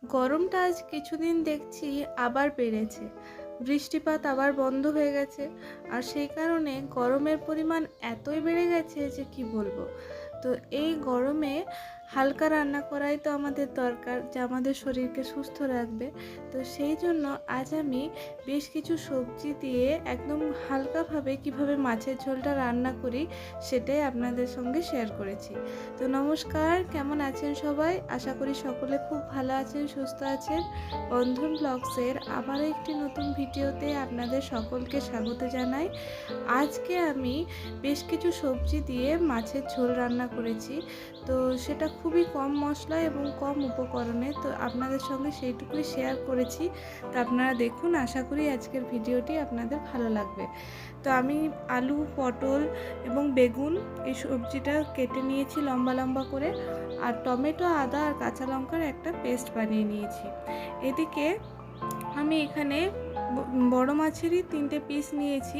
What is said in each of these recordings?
গরমটা আজ কিছুদিন দেখছি আবার বেড়েছে। বৃষ্টিপাত আবার বন্ধ হয়ে গেছে। আর সেই কারণে গরমের পরিমাণ এতই বেড়ে গেছে যে কি বলবো। তো এই গরমে হালকা রান্না করাই তো আমাদের দরকার, যা আমাদের শরীরকে সুস্থ রাখবে। তো সেই জন্য আজ আমি বেশ কিছু সবজি দিয়ে একদম হালকাভাবে কিভাবে মাছের ঝোলটা রান্না করি সেটাই আপনাদের সঙ্গে শেয়ার করেছি। তো নমস্কার, কেমন আছেন সবাই? আশা করি সকলে খুব ভালো আছেন, সুস্থ আছেন। বন্ধন ব্লগসের আবারও একটি নতুন ভিডিওতে আপনাদের সকলকে স্বাগত জানাই। আজকে আমি বেশ কিছু সবজি দিয়ে মাছের ঝোল রান্না করেছি। তো সেটা খুবই কম মশলা এবং কম উপকরণে, তো আপনাদের সঙ্গে সেইটুকুই শেয়ার করেছি। তো আপনারা দেখুন, আশা করি আজকের ভিডিওটি আপনাদের ভালো লাগবে। তো আমি আলু, পটল এবং বেগুন এই সবজিটা কেটে নিয়েছি লম্বা লম্বা করে, আর টমেটো, আদা আর কাঁচা লঙ্কার একটা পেস্ট বানিয়ে নিয়েছি। এদিকে আমি এখানে বড় মাছেরই 3টে পিস নিয়েছি,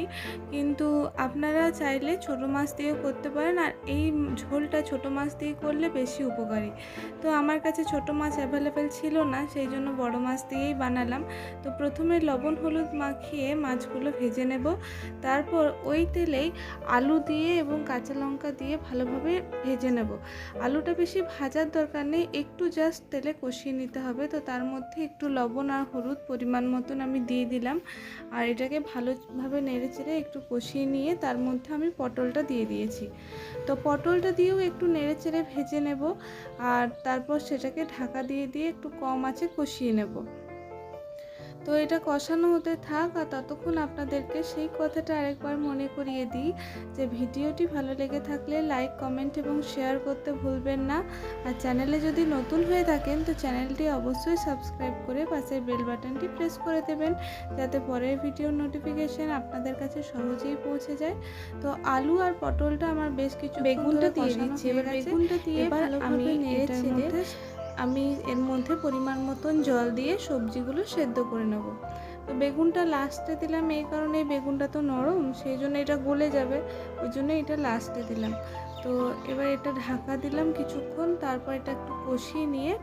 কিন্তু আপনারা চাইলে ছোট মাছ দিয়েও করতে পারেন। আর এই ঝোলটা ছোট মাছ দিয়ে করলে বেশি উপকারী। তো আমার কাছে ছোট মাছ অ্যাভেলেবেল ছিল না, সেই জন্য বড় মাছ দিয়েই বানালাম। তো প্রথমে লবণ হলুদ মাখিয়ে মাছগুলো ভেজে নেব। তারপর ওই তেলেই আলু দিয়ে এবং কাঁচা লঙ্কা দিয়ে ভালোভাবে ভেজে নেব। আলুটা বেশি ভাজার দরকার নেই, একটু জাস্ট তেলে কষিয়ে নিতে হবে। তো তার মধ্যে একটু লবণ আর হলুদ পরিমাণ মতন আমি দিয়ে দিলাম, আর এটাকে ভালোভাবে নেড়েচেড়ে একটু কষিয়ে নিয়ে তার মধ্যে আমি পটলটা দিয়ে দিয়েছি। তো পটলটা দিয়েও একটু নেড়েচেড়ে ভেজে নেব, আর তারপর সেটাকে ঢাকা দিয়ে দিয়ে একটু কম আঁচে কষিয়ে নেব। তো এটা কষানো হতে থাক, আর ততক্ষণ আপনাদেরকে সেই কথাটা আরেকবার মনে করিয়ে দিই যে ভিডিওটি ভালো লেগে থাকলে লাইক, কমেন্ট এবং শেয়ার করতে ভুলবেন না। আর চ্যানেলে যদি নতুন হয়ে থাকেন তো চ্যানেলটি অবশ্যই সাবস্ক্রাইব করে পাশের বেল বাটনটি প্রেস করে দেবেন, যাতে পরের ভিডিওর নোটিফিকেশন আপনাদের কাছে সহজেই পৌঁছে যায়। তো আলু আর পটলটা আমার বেশ কিছু বেগুনটা দিয়ে দিচ্ছি। এবার বেগুনটা দিয়ে আমি এর মধ্যে পরিমাণ মতন জল দিয়ে সবজিগুলো সেদ্ধ করে নেব। তো বেগুনটা লাস্টে দিলাম এই কারণে, বেগুনটা তো নরম, সেই জন্য এটা গলে যাবে, ওই জন্য এটা লাস্টে দিলাম। তো এবার এটা ঢাকা দিলাম কিছুক্ষণ, তারপর এটা একটু কষিয়ে নিয়ে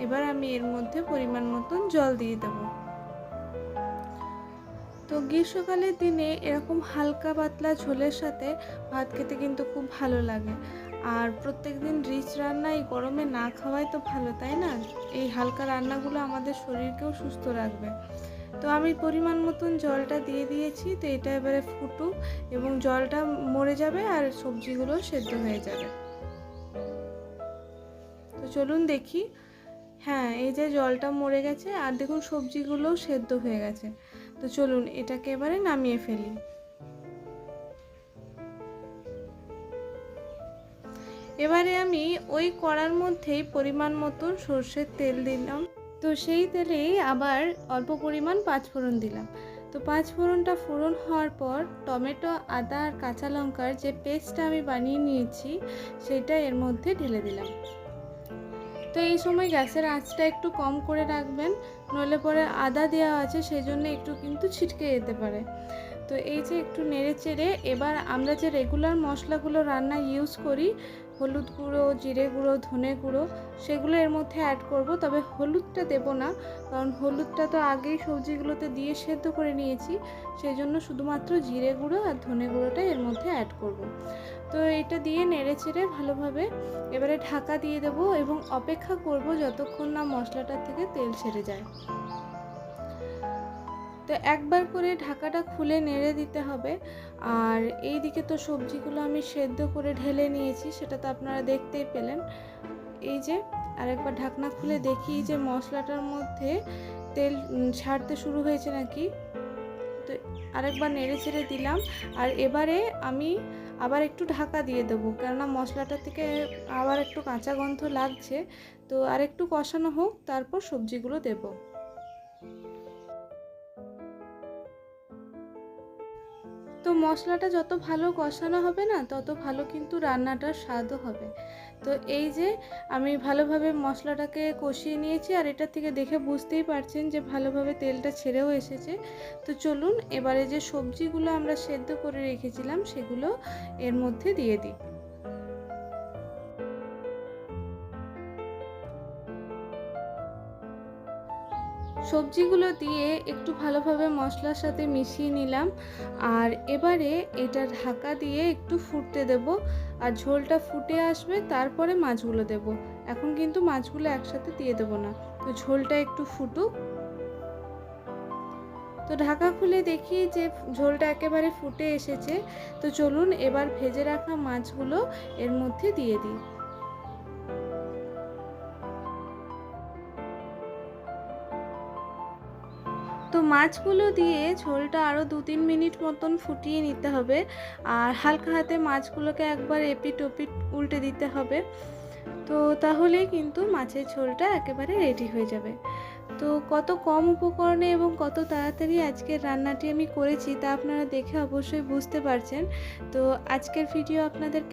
এবার আমি এর মধ্যে পরিমাণ মতন জল দিয়ে দেবো। তো গ্রীষ্মকালের দিনে এরকম হালকা পাতলা ঝোলের সাথে ভাত খেতে কিন্তু খুব ভালো লাগে। আর প্রত্যেকদিন রিচ রান্না এই গরমে না খাওয়াই তো ভালো, তাই না? এই হালকা রান্নাগুলো আমাদের শরীরকেও সুস্থ রাখবে। তো আমি পরিমাণ মতন জলটা দিয়ে দিয়েছি। তো এটা এবারে ফুটুক এবং জলটা মরে যাবে আর সবজিগুলো সেদ্ধ হয়ে যাবে। তো চলুন দেখি। হ্যাঁ, এই যে জলটা মরে গেছে, আর দেখুন সবজিগুলোও সেদ্ধ হয়ে গেছে। তো চলুন এটাকে এবারে নামিয়ে ফেলি। এবারে আমি ওই কড়ার মধ্যেই পরিমাণ মতন সর্ষের তেল দিলাম। তো সেই তেলেই আবার অল্প পরিমাণ পাঁচফোড়ন দিলাম। তো পাঁচফোড়নটা ফোড়ন হওয়ার পর টমেটো, আদা আর কাঁচা লঙ্কার যে পেস্টটা আমি বানিয়ে নিয়েছি সেটা এর মধ্যে ঢেলে দিলাম। তো এই সময় গ্যাসের আঁচটা একটু কম করে রাখবেন, নইলে পরে আদা দেওয়া আছে সেই জন্য একটু কিন্তু ছিটকে যেতে পারে। তো এই যে একটু নেড়ে চেড়ে এবার আমরা যে রেগুলার মশলাগুলো রান্না ইউজ করি, হলুদ গুঁড়ো, জিরে গুঁড়ো, ধনে গুঁড়ো, সেগুলো এর মধ্যে অ্যাড করব। তবে হলুদটা দেব না, কারণ হলুদটা তো আগেই সবজিগুলোতে দিয়ে সেদ্ধ করে নিয়েছি, সেই জন্য শুধুমাত্র জিরে গুঁড়ো আর ধনে গুঁড়োটা এর মধ্যে অ্যাড করব। তো এটা দিয়ে নেড়ে চেড়ে ভালোভাবে এবারে ঢাকা দিয়ে দেব এবং অপেক্ষা করব যতক্ষণ না মশলাটা থেকে তেল ছেড়ে যায়। তো একবার করে ঢাকাটা খুলে নেড়ে দিতে হবে। আর এই দিকে তো সবজিগুলো আমি সেদ্ধ করে ঢেলে নিয়েছি, সেটা তো আপনারা দেখতেই পেলেন। এই যে আরেকবার ঢাকনা খুলে দেখি যে মশলাটার মধ্যে তেল ছাড়তে শুরু হয়েছে নাকি। তো আরেকবার নেড়ে ছেড়ে দিলাম, আর এবারে আমি আবার একটু ঢাকা দিয়ে দেবো, কেননা মশলাটা থেকে আবার একটু কাঁচা গন্ধ লাগছে। তো আর একটু কষানো হোক, তারপর সবজিগুলো দেবো। তো মশলাটা যত ভালো কষানো হবে না, তত ভালো কিন্তু রান্নাটার স্বাদও হবে। তো এই যে আমি ভালোভাবে মশলাটাকে কষিয়ে নিয়েছি, আর এটা থেকে দেখে বুঝতেই পারছেন যে ভালোভাবে তেলটা ছেড়েও এসেছে। তো চলুন এবারে যে সবজিগুলো আমরা সেদ্ধ করে রেখেছিলাম সেগুলো এর মধ্যে দিয়ে দিই। সবজিগুলো দিয়ে একটু ভালোভাবে মশলার সাথে মিশিয়ে নিলাম। আর এবারে এটা ঢাকা দিয়ে একটু ফুটতে দেব। আর ঝোলটা ফুটে আসবে, তারপরে মাছগুলো দেব। এখন কিন্তু মাছগুলো একসাথে দিয়ে দেব না। তো ঝোলটা একটু ফুটুক। তো ঢাকা খুলে দেখি যে ঝোলটা একেবারে ফুটে এসেছে। তো চলুন এবার ভেজে রাখা মাছগুলো এর মধ্যে দিয়ে দিই। তো মাছগুলো দিয়ে ঝোলটা আরও 2-3 মিনিট মতন ফুটিয়ে নিতে হবে। আর হালকা হাতে মাছগুলোকে একবার এপিট ওপিট উল্টে দিতে হবে। তো তাহলেই কিন্তু মাছের ঝোলটা একেবারে রেডি হয়ে যাবে। তো কত কম উপকরণে এবং কত তাড়াতাড়ি আজকের রান্নাটি আমি করেছি তা আপনারা দেখে অবশ্যই বুঝতে পারছেন। তো আজকের ভিডিও আপনাদের